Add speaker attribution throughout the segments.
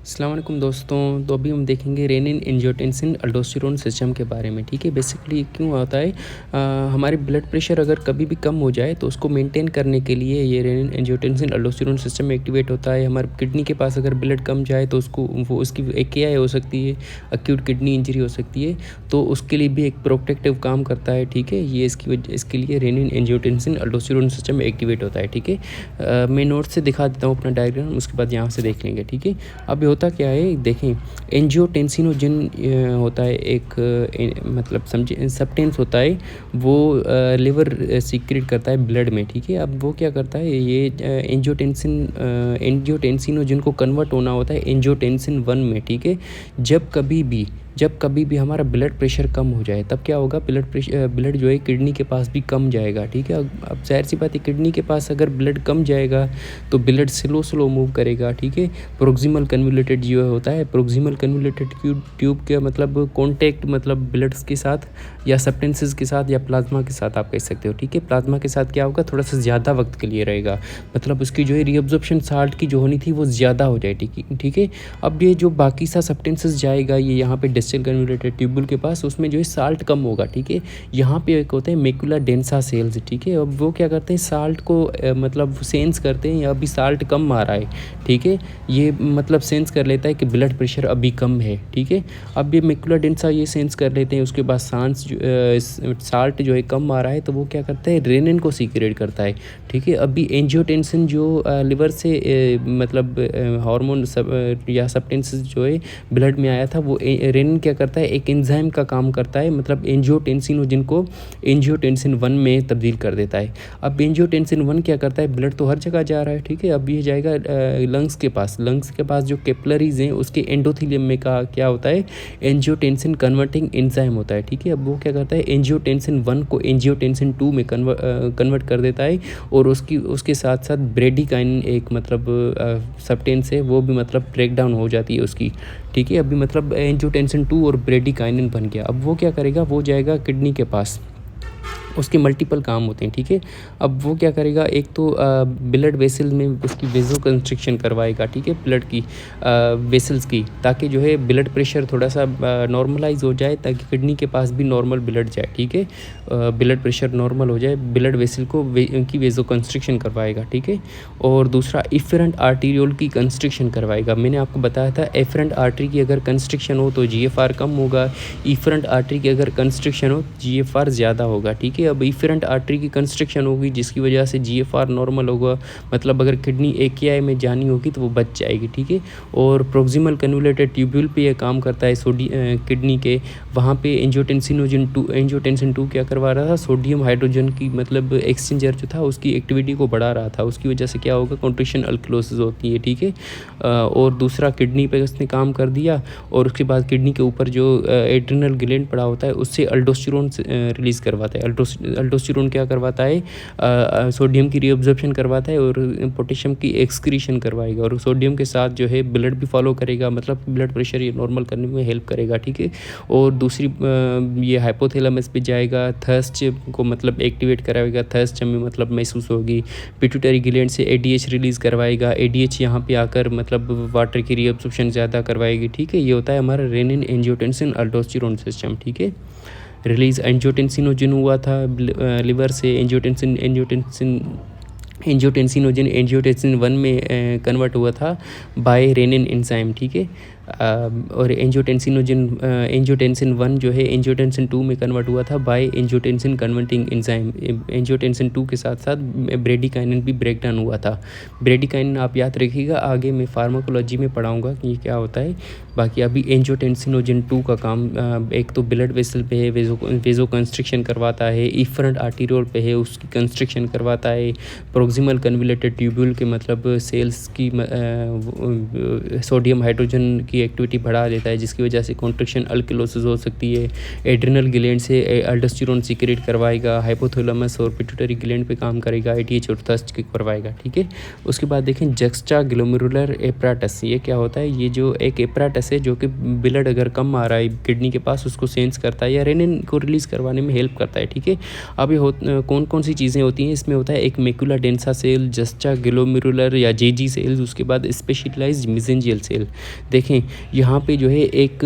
Speaker 1: अस्सलाम वालेकुम दोस्तों। तो अभी हम देखेंगे रेनिन एंजियोटेंसिन अल्डोस्टेरोन सिस्टम के बारे में। ठीक है, बेसिकली क्यों होता है, हमारी ब्लड प्रेशर अगर कभी भी कम हो जाए तो उसको मेंटेन करने के लिए ये रेनिन एंजियोटेंसिन अल्डोस्टेरोन सिस्टम एक्टिवेट होता है। हमारे किडनी के पास अगर ब्लड कम जाए तो वो उसकी AKI हो सकती है, एक्यूट किडनी इंजरी हो सकती है, तो उसके लिए भी एक प्रोटेक्टिव काम करता है। ठीक है, ये इसके लिए रेनिन एंजियोटेंसिन अल्डोस्टेरोन सिस्टम एक्टिवेट होता है। ठीक है, मैं नोट से दिखा देता हूँ अपना डायग्राम, उसके बाद यहाँ से देख लेंगे। ठीक है, अब होता क्या है, देखें, एंजियोटेंसिनोजन होता है एक मतलब समझे सब्सटेंस होता है, वो लिवर सीक्रेट करता है ब्लड में। ठीक है, अब वो क्या करता है, ये एंजियोटेंसिनोजन को कन्वर्ट होना होता है एंजियोटेंसिन 1 में। ठीक है, जब कभी भी हमारा ब्लड प्रेशर कम हो जाए तब क्या होगा, ब्लड जो है किडनी के पास भी कम जाएगा। ठीक है, अब जाहिर सी बात है, किडनी के पास अगर ब्लड कम जाएगा तो ब्लड स्लो मूव करेगा। ठीक है, प्रोक्सिमल कन्वोल्यूटेड जो होता है, प्रोक्सिमल कन्वोल्यूटेड ट्यूब का मतलब कॉन्टैक्ट मतलब ब्लड के साथ या सब्सटेंसेस के साथ या प्लाज्मा के साथ आप कह सकते हो। ठीक है, प्लाज्मा के साथ क्या होगा, थोड़ा सा ज़्यादा वक्त के लिए रहेगा, मतलब उसकी जो है रीअब्जॉर्प्शन साल्ट की जो होनी थी वो ज़्यादा हो जाए। ठीक है, अब ये जो बाकी सा सब्सटेंसेस जाएगा, ये यहाँ पे डिस्टल कन्वोल्यूटेड ट्यूबुल के पास, उसमें जो है साल्ट कम होगा। ठीक है, यहाँ पे एक होते हैं मैकुला डेंसा सेल्स। ठीक है, अब वो क्या करते हैं, साल्ट को मतलब सेंस करते हैं या अभी साल्ट कम आ रहा है। ठीक है, ये मतलब सेंस कर लेता है कि ब्लड प्रेशर अभी कम है। ठीक है, अब ये मैकुला डेंसा ये सेंस कर लेते हैं, उसके बाद साल्ट जो है कम आ रहा है, तो वो क्या करता है, रेनिन को सीक्रेट करता है। ठीक है, अभी एंजियोटेंसिन जो लिवर से मतलब हार्मोन या सब्सटेंसेस जो है ब्लड में आया था, वो रेनिन क्या करता है, एक एंजाइम का काम करता है, मतलब एंजियोटेंसिनोजन को एंजियोटेंसिन 1 में तब्दील कर देता है। अब एंजियोटेंसिन 1 क्या करता है, ब्लड तो हर जगह जा रहा है। ठीक है, अब ये जाएगा लंग्स के पास जो कैपिलरीज हैं उसके एंडोथेलियम में का क्या होता है, एंजियोटेंसिन कन्वर्टिंग एंजाइम होता है। ठीक है, अब वो क्या करता है, एंजियोटेंसिन 1 को एंजियोटेंसिन 2 में कन्वर्ट कर देता है, और उसके साथ साथ ब्रेडिकाइनिन एक मतलब सब्सटेंस है, वो भी मतलब ब्रेक डाउन हो जाती है उसकी। ठीक है, अभी मतलब एंजियोटेंसिन 2 और ब्रेडिकाइनिन बन गया। अब वो क्या करेगा, वो जाएगा किडनी के पास, उसके मल्टीपल काम होते हैं। ठीक है, अब वो क्या करेगा, एक तो ब्लड वेसल में उसकी वेजो कंस्ट्रिक्शन करवाएगा। ठीक है, ब्लड की वेसल्स की, ताकि जो है ब्लड प्रेशर थोड़ा सा नॉर्मलाइज हो जाए, ताकि किडनी के पास भी नॉर्मल ब्लड जाए। ठीक है, ब्लड प्रेशर नॉर्मल हो जाए, ब्लड वेसल को उनकी वेजो कंस्ट्रिक्शन करवाएगा। ठीक है, और दूसरा इफरेंट आर्टीरियोल की कंस्ट्रिक्शन करवाएगा। मैंने आपको बताया था, एफरेंट आर्टरी की अगर कंस्ट्रिक्शन हो तो GFR कम होगा, इफरेंट आर्टरी की अगर कंस्ट्रिक्शन हो GFR ज़्यादा होगा। ठीक है, अब इफरेंट आर्टरी की कंस्ट्रिक्शन होगी जिसकी वजह से GFR नॉर्मल होगा, मतलब अगर किडनी AKI में जानी होगी तो वो बच जाएगी। ठीक है, और प्रोक्सिमल कन्वोल्यूटेड ट्यूब्यूल पे ये काम करता है किडनी के, वहाँ पे एंजियोटेंसिन 2 क्या करवा रहा था, सोडियम हाइड्रोजन की मतलब एक्सचेंजर जो था उसकी एक्टिविटी को बढ़ा रहा था, उसकी वजह से क्या होगा, कॉन्ट्रिक्शन अल्कलोसिस होती है। ठीक है, और दूसरा किडनी पे उसने काम कर दिया, और उसके बाद किडनी के ऊपर जो एड्रिनल ग्लैंड पड़ा होता है उससे अल्डोस्टेरोन रिलीज़ करवाता है। अल्डोस्टेरोन क्या करवाता है, सोडियम की रीअब्जॉर्प्शन करवाता है और पोटेशियम की एक्सक्रीशन करवाएगा, और सोडियम के साथ जो है ब्लड भी फॉलो करेगा, मतलब ब्लड प्रेशर ये नॉर्मल करने में हेल्प करेगा। ठीक है, और दूसरी ये हाइपोथैलेमस पे जाएगा, थर्स्ट को मतलब एक्टिवेट कराएगा, थर्स्ट हमें मतलब महसूस होगी, पिट्यूटरी ग्लैंड से ADH रिलीज़ करवाएगा, ADH यहाँ पे आकर मतलब वाटर की रीअब्जॉर्प्शन ज़्यादा करवाएगी। ठीक है, ये होता है हमारा रेनिन एंजियोटेंसिन अल्डोस्टेरोन सिस्टम। ठीक है, रिलीज़ एंजियोटेंसिनोजन हुआ था लिवर से, एंजियोटेंसिनोजन एंजियोटेंसिन 1 में कन्वर्ट हुआ था बाय रेनिन एंजाइम। ठीक है, और एंजियोटेंसिन 1 जो है एंजियोटेंसिन 2 में कन्वर्ट हुआ था by angiotensin converting enzyme. Angiotensin 2 के साथ साथ ब्रेडिकाइनिन भी ब्रेक डाउन हुआ था। ब्रेडिकाइनिन आप याद रखिएगा, आगे मैं फार्माकोलॉजी में पढ़ाऊँगा कि ये क्या होता है। बाकी अभी एंजियोटेंसिनोजन 2 का काम एक तो ब्लड वेसल पे है, वेजो कंस्ट्रिक्शन करवाता है, इफरेंट आर्टीरियोल पे है, उसकी कंस्ट्रिक्शन करवाता है, प्रोक्सिमल कन्वोल्यूटेड ट्यूब्यूल के मतलब सेल्स की सोडियम हाइड्रोजन की एक्टिविटी बढ़ा देता है, जिसकी वजह से कॉन्ट्रिक्शन अल्कलोसिस हो सकती है। एड्रिनल ग्लैंड से अल्डोस्टेरोन सीक्रेट करवाएगा, हाइपोथैलेमस और पिट्यूटरी ग्लैंड पे काम करेगा, ADH और थर्स्ट करवाएगा। ठीक है, उसके बाद देखें जक्स्टा ग्लोमेरुलर एपराटस, ये क्या होता है, ये जो एक एपराटस है जो कि ब्लड अगर कम आ रहा है किडनी के पास उसको सेंस करता है या रेनिन को रिलीज़ करवाने में हेल्प करता है। ठीक है, अब ये कौन कौन सी चीज़ें होती हैं इसमें, होता है एक macula densa cell, juxta glomerular या जेजी सेल्स, उसके बाद स्पेशलाइज्ड मेसेंजियल सेल। देखें यहाँ पे जो है एक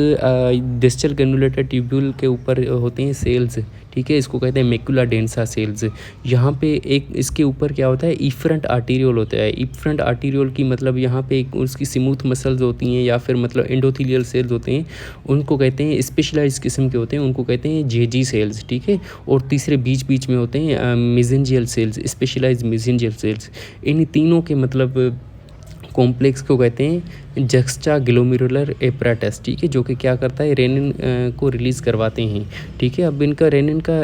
Speaker 1: डिस्टल ग्रैन्युलेटर ट्यूब्यूल के ऊपर होते हैं सेल्स, ठीक है, इसको कहते हैं मैक्युला डेंसा सेल्स। यहाँ पे एक इसके ऊपर क्या होता है, इफ्रंट आर्टीरियोल होता है। इफ्रंट आर्टीरियोल की मतलब यहाँ पे एक उसकी स्मूथ मसल्स होती हैं या फिर मतलब एंडोथेलियल सेल्स होते हैं, उनको कहते हैं स्पेशलाइज्ड किस्म के होते हैं, उनको कहते हैं जेजी सेल्स, ठीक है। और तीसरे बीच बीच में होते हैं mesenchymal cells, specialised mesenchymal cells. इन तीनों के मतलब कॉम्प्लेक्स को कहते हैं जक्स्टा ग्लोमेरुलर एपराटस, ठीक है, जो कि क्या करता है, रेनिन को रिलीज़ करवाते हैं, ठीक है। अब इनका रेनिन का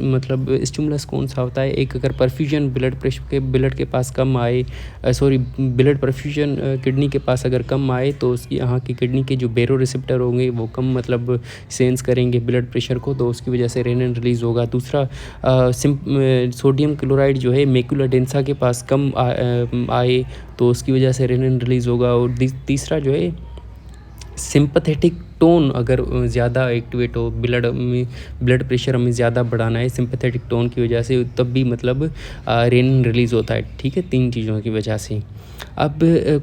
Speaker 1: मतलब स्टिमुलस कौन सा होता है, एक अगर परफ्यूजन ब्लड के पास कम आए, ब्लड परफ्यूजन किडनी के पास अगर कम आए तो उसकी यहाँ की किडनी के जो बेरो रिसेप्टर होंगे वो कम मतलब सेंस करेंगे ब्लड प्रेशर को, तो उसकी वजह से रेनिन रिलीज़ होगा। दूसरा सोडियम क्लोराइड जो है मैक्युला डेंसा के पास कम आए तो उसकी वजह से रेनिन रिलीज़ होगा। और तीसरा जो है सिंपैथेटिक टोन अगर ज़्यादा एक्टिवेट हो, ब्लड प्रेशर हमें ज़्यादा बढ़ाना है सिंपैथेटिक टोन की वजह से, तब भी मतलब रेनिन रिलीज़ होता है, ठीक है, 3 चीज़ों की वजह से। अब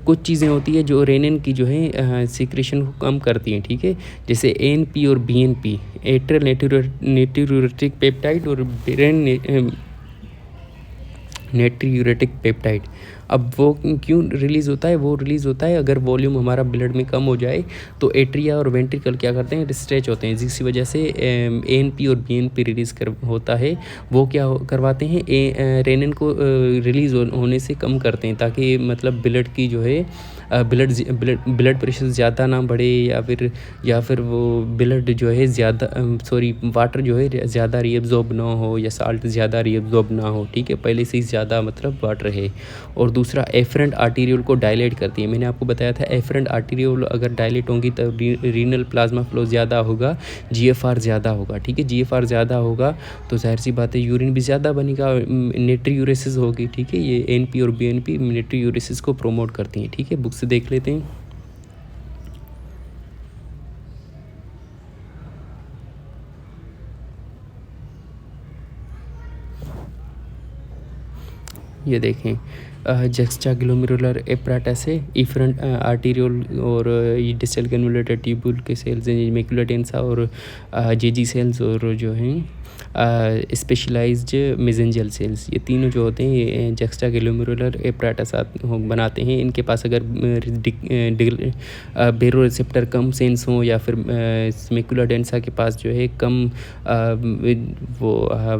Speaker 1: कुछ चीज़ें होती है जो रेनिन की जो है सीक्रेशन को कम करती हैं, ठीक है, जैसे एएनपी और बीएनपी, एट्रियल नेट्रियूरेटिक पेप्टाइड और नेट्रियूरेटिक पेप्टाइड। अब वो क्यों रिलीज़ होता है, वो रिलीज़ होता है अगर वॉल्यूम हमारा ब्लड में कम हो जाए तो एट्रिया और वेंट्रिकल क्या करते हैं, स्ट्रेच होते हैं, जिसकी वजह से एएनपी और बीएनपी रिलीज़ होता है। वो क्या करवाते हैं, रेनिन को रिलीज़ होने से कम करते हैं, ताकि मतलब ब्लड की जो है ब्लड प्रेशर ज़्यादा ना बढ़े, या फिर वो ब्लड जो है वाटर जो है ज़्यादा रीअब्जॉर्ब ना हो, या साल्ट ज़्यादा रीअब्जॉर्ब ना हो, ठीक है, पहले से ही ज़्यादा मतलब वाटर है। और दूसरा एफरेंट आर्टीरियोल को डायलेट करती है। मैंने आपको बताया था एफरेंट आर्टीरियोल अगर डायलेट होंगी तब रीनल प्लाज्मा फ्लो ज़्यादा होगा, जीएफआर ज़्यादा होगा, ठीक है, जीएफआर ज़्यादा होगा तो जाहिर सी बात है यूरिन भी ज़्यादा बनेगा, नेट्रियूरेसिस होगी, ठीक है। ये एनपी और बीएनपी नेट्रियूरेसिस को प्रोमोट करती हैं, ठीक है। बुक से देख लेते हैं। ये देखें जक्स्टा ग्लोमेरुलर एपराटस है, इफरेंट आर्टीरियोल और ये डिस्टल कन्वोल्यूटेड ट्यूब्यूल के सेल्स हैं, मैक्युला डेंसा और जेजी सेल्स और जो हैं स्पेशलाइज्ड मेसेंजियल सेल्स, ये तीनों जो होते हैं ये जक्स्टा ग्लोमेरुलर एपराटस बनाते हैं। इनके पास अगर बेरो रिसेप्टर कम सेंस हो या फिर मैक्युला डेंसा के पास जो है कम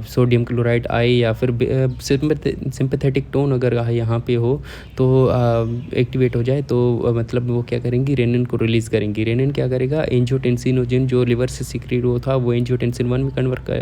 Speaker 1: सोडियम क्लोराइड आए या फिर सिंपैथेटिक टोन अगर यहाँ पे हो तो एक्टिवेट हो जाए तो मतलब वो क्या करेंगी, रेनिन को रिलीज़ करेंगी। रेनिन क्या करेगा, एंजियोटेंसिनोजन जो लिवर से सीक्रेट हुआ था वो एंजियोटेंसिन 1 में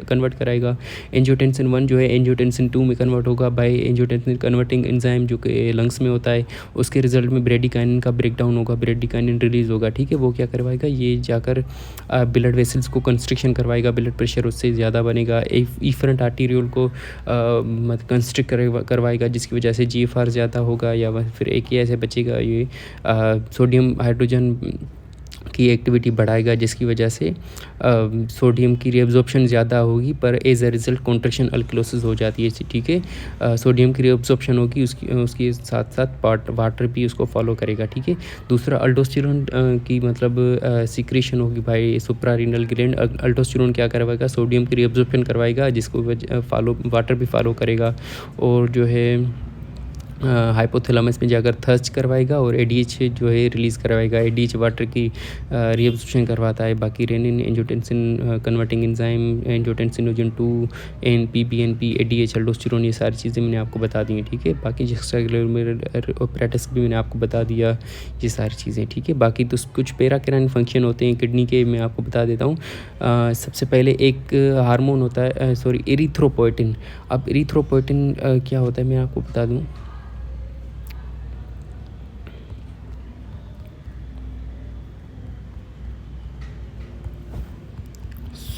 Speaker 1: कन्वर्ट कराएगा। एंजियोटेंसिन 1 जो है एंजियोटेंसिन 2 में कन्वर्ट होगा बाय एंजियोटेंसिन कन्वर्टिंग एंजाइम जो कि लंग्स में होता है। उसके रिजल्ट में ब्रेडिकाइनिन का ब्रेकडाउन होगा, ब्रेडिकाइनिन रिलीज़ होगा, ठीक है। वो क्या करवाएगा, ये जाकर ब्लड वेसल्स को कंस्ट्रिक्शन करवाएगा, ब्लड प्रेशर उससे ज़्यादा बनेगा। इफरेंट आर्टीरियोल को कंस्ट्रिक्ट करवाएगा जिसकी वजह से जीएफआर ज़्यादा होगा, या फिर एक ही ऐसे बचेगा, ये सोडियम हाइड्रोजन की एक्टिविटी बढ़ाएगा जिसकी वजह से सोडियम की रीअब्जॉर्प्शन ज़्यादा होगी, पर as a result contraction alkalosis हो जाती है, ठीक है। सोडियम की रीअब्जॉर्प्शन होगी, उसके साथ साथ वाटर भी उसको फॉलो करेगा, ठीक है। दूसरा अल्डोस्टेरोन की मतलब सीक्रेशन होगी भाई सुप्रारीनल ग्लैंड। अल्डोस्टेरोन क्या करवाएगा, सोडियम की रीअब्जॉर्प्शन करवाएगा जिसको वाटर भी फॉलो करेगा, और जो है हाइपोथैलेमस में जाकर थर्स्ट करवाएगा और एडीएच जो है रिलीज़ करवाएगा। एडीएच वाटर की रीअब्जॉर्प्शन करवाता है। बाकी renin, angiotensin converting enzyme, angiotensinogen 2, ANP, BNP, ADH, aldosterone, ये सारी चीज़ें मैंने आपको बता दी हैं, ठीक है। बाकी जक्स्टा ग्लोमेरुलर एपराटस भी मैंने आपको बता दिया, ये सारी चीज़ें, ठीक है। बाकी तो कुछ पैराक्राइन फंक्शन होते हैं किडनी के, मैं आपको बता देता हूँ। सबसे पहले एक हार्मोन होता है एरिथ्रोपोएटिन। अब एरिथ्रोपोएटिन क्या होता है मैं आपको बता दूँ।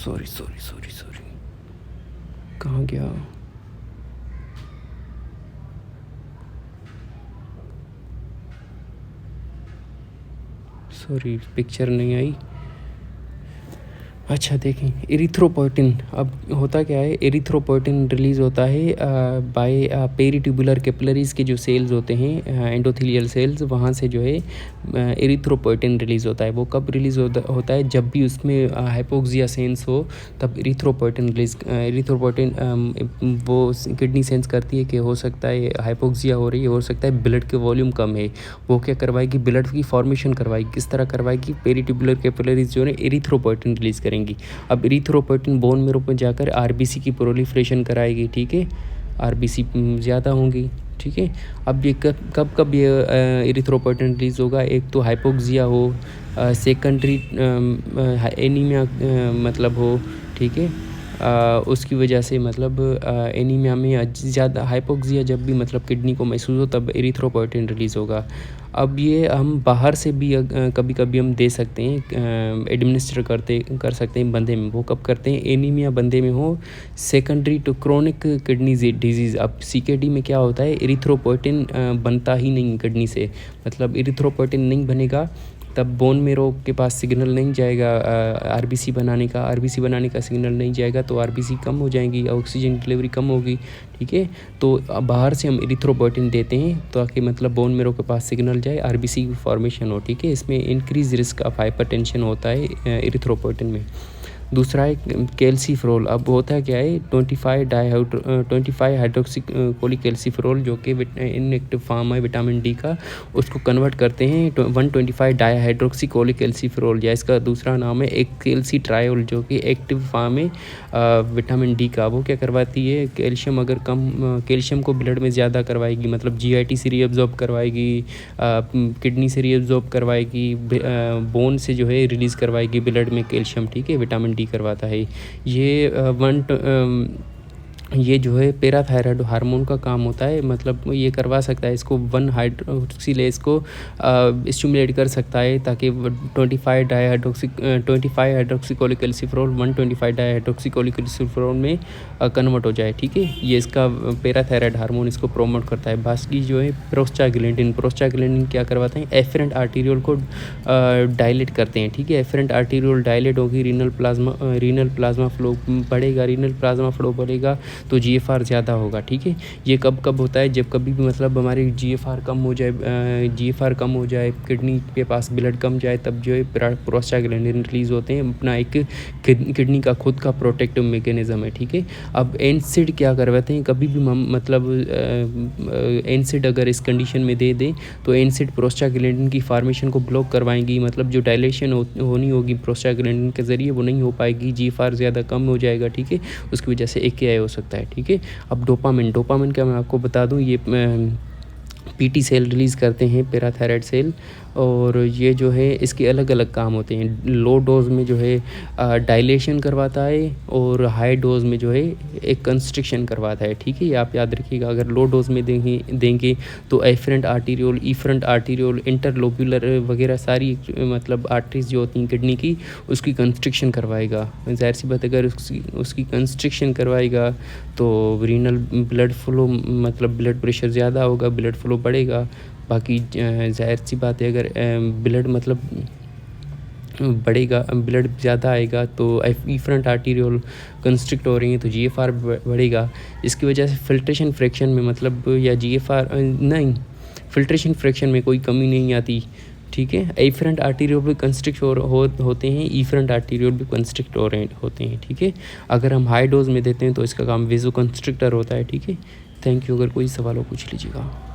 Speaker 1: सॉरी कहाँ गया, सॉरी पिक्चर नहीं आई। अच्छा देखें, एरिथ्रोपोइटिन अब होता क्या है, एरिथ्रोपोइटिन रिलीज़ होता है बाय पेरिट्यूबुलर कैपिलरीज़ के जो सेल्स होते हैं, एंडोथेलियल सेल्स, वहाँ से जो है एरिथ्रोपोइटिन रिलीज़ होता है। वो कब रिलीज़ होता है, जब भी उसमें हाइपोक्सिया सेंस हो, तब एरिथ्रोपोइटिन रिलीज़ एरिथ्रोपोइटिन वो किडनी सेंस करती है कि हो सकता है हाइपोक्सिया हो रही है, हो सकता है ब्लड के वॉल्यूम कम है। वो क्या करवाएगी, ब्लड की फॉर्मेशन करवाएगी। किस तरह करवाएगी, पेरिट्यूबुलर कैपिलरीज़ जो है एरिथ्रोपोइटिन रिलीज़ करेंगी। अब एरिथ्रोपोइटिन बोन मेरो में जाकर आरबीसी की प्रोलिफरेशन कराएगी, ठीक है, आरबीसी ज़्यादा होंगी, ठीक है। अब ये कब कब ये एरिथ्रोपोइटिन रिलीज़ होगा, एक तो हाइपोक्सिया हो, सेकेंडरी एनीमिया मतलब हो, ठीक है, उसकी वजह से मतलब एनीमिया में ज़्यादा हाइपोक्सिया जब भी मतलब किडनी को महसूस हो, तब एरिथ्रोपोइटिन रिलीज़ होगा। अब ये हम बाहर से भी कभी कभी हम दे सकते हैं, एडमिनिस्टर कर सकते हैं बंदे में। वो कब करते हैं, एनीमिया बंदे में हो, secondary to chronic kidney disease. अब सीकेडी में क्या होता है, एरिथ्रोपोइटिन बनता ही नहीं किडनी से, मतलब एरिथ्रोपोइटिन नहीं बनेगा, तब बोन मेरो के पास सिग्नल नहीं जाएगा आरबीसी बनाने का सिग्नल नहीं जाएगा, तो आरबीसी कम हो जाएंगी, ऑक्सीजन डिलीवरी कम होगी, ठीक है। तो बाहर से हम एरिथ्रोपोइटिन देते हैं ताकि मतलब बोन मेरो के पास सिग्नल जाए, आरबीसी की फॉर्मेशन हो, ठीक है। इसमें इंक्रीज रिस्क ऑफ हाइपरटेंशन होता है एरिथ्रोपोइटिन में। दूसरा है कैल्सीफेरोल। अब होता है क्या है, 25 हाइड्रोक्सी कोलीकैल्सीफेरोल जो कि इनएक्टिव फॉर्म है विटामिन डी का, उसको कन्वर्ट करते हैं 125 डाईहाइड्रोक्सी कोलीकैल्सीफेरोल, या इसका दूसरा नाम है एक कैल्सीट्रायोल, जो कि एक्टिव फॉर्म है विटामिन डी का। वो क्या करवाती है, कैल्शियम अगर कम, कैल्शियम को ब्लड में ज़्यादा करवाएगी, मतलब जीआईटी से रीअब्जॉर्ब करवाएगी, किडनी से रीअब्जॉर्ब करवाएगी, बोन से जो है रिलीज़ करवाएगी ब्लड में कैल्शियम, ठीक है, विटामिन डी करवाता है ये जो है पैराथायराइड हार्मोन का काम होता है, मतलब ये करवा सकता है इसको 1 हाइड्रोक्सीलेज को स्टिमुलेट कर सकता है, ताकि 25 हाइड्रोक्सी कोलीकैल्सीफेरोल 125 डाईहाइड्रोक्सी कोलीकैल्सीफेरोल में कन्वर्ट हो जाए, ठीक है। ये इसका पैराथायराइड हार्मोन इसको प्रोमोट करता है। बाकी जो है प्रोस्टाग्लैंडिन क्या करवाते हैं, एफरेंट आर्टीरियोल को डायलेट करते हैं, ठीक है। एफरेंट आर्टीरियोल डायलेट होगी, रीनल प्लाज्मा फ्लो बढ़ेगा, तो जीएफआर ज़्यादा होगा, ठीक है। ये कब होता है, जब कभी भी मतलब हमारी जीएफआर कम हो जाए, किडनी के पास ब्लड कम जाए, तब जो है प्रोस्टाग्लैंडिन रिलीज़ होते हैं। अपना एक किडनी का खुद का प्रोटेक्टिव मैकेनिज्म है, ठीक है। अब एनसिड क्या करवाते हैं, कभी भी मतलब एनसिड अगर इस कंडीशन में दे दें, तो एनसिड प्रोस्टाग्लैंडिन की फॉर्मेशन को ब्लॉक करवाएंगी, मतलब जो डायलेशन होनी होगी प्रोस्टाग्लैंडिन के ज़रिए, वो नहीं हो पाएगी, जीएफआर ज़्यादा कम हो जाएगा, ठीक है। उसकी वजह से AKI हो सकता है, ठीक है। अब डोपामिन क्या मैं आपको बता दूं, ये पीटी सेल रिलीज़ करते हैं, पैराथायराइड सेल, और ये जो है इसके अलग अलग काम होते हैं। लो डोज में जो है डायलेशन करवाता है, और हाई डोज में जो है एक कंस्ट्रिक्शन करवाता है, ठीक है। ये आप याद रखिएगा। अगर लो डोज में देंगे तो efferent arteriole, efferent arteriole, interlobular वगैरह सारी मतलब आर्टरीज जो होती हैं किडनी की, उसकी कंस्ट्रिक्शन करवाएगा। ज़ाहिर सी बात, अगर उसकी कंस्ट्रिक्शन करवाएगा तो रीनल ब्लड फ्लो, मतलब ब्लड प्रेशर ज़्यादा होगा, ब्लड फ्लो बढ़ेगा। बाकी ज़ाहिर सी बात है, अगर ब्लड मतलब बढ़ेगा, ब्लड ज़्यादा आएगा, तो एफरेंट आर्टीरियोल कंस्ट्रिक्ट हो रही है, तो जीएफआर बढ़ेगा। इसकी वजह से फिल्ट्रेशन फ्रैक्शन में मतलब, या जीएफआर नहीं, फिल्ट्रेशन फ्रैक्शन में कोई कमी नहीं आती, ठीक है। एफरेंट आर्टीरियोल भी कंस्ट्रिक्ट होते हैं, ईफरेंट आर्टीरियोल भी कंस्ट्रिक्ट होते हैं, ठीक है। अगर हम हाई डोज में देते हैं तो इसका काम वेजो कंस्ट्रिक्टर होता है, ठीक है। Thank you. अगर कोई सवाल हो पूछ लीजिएगा।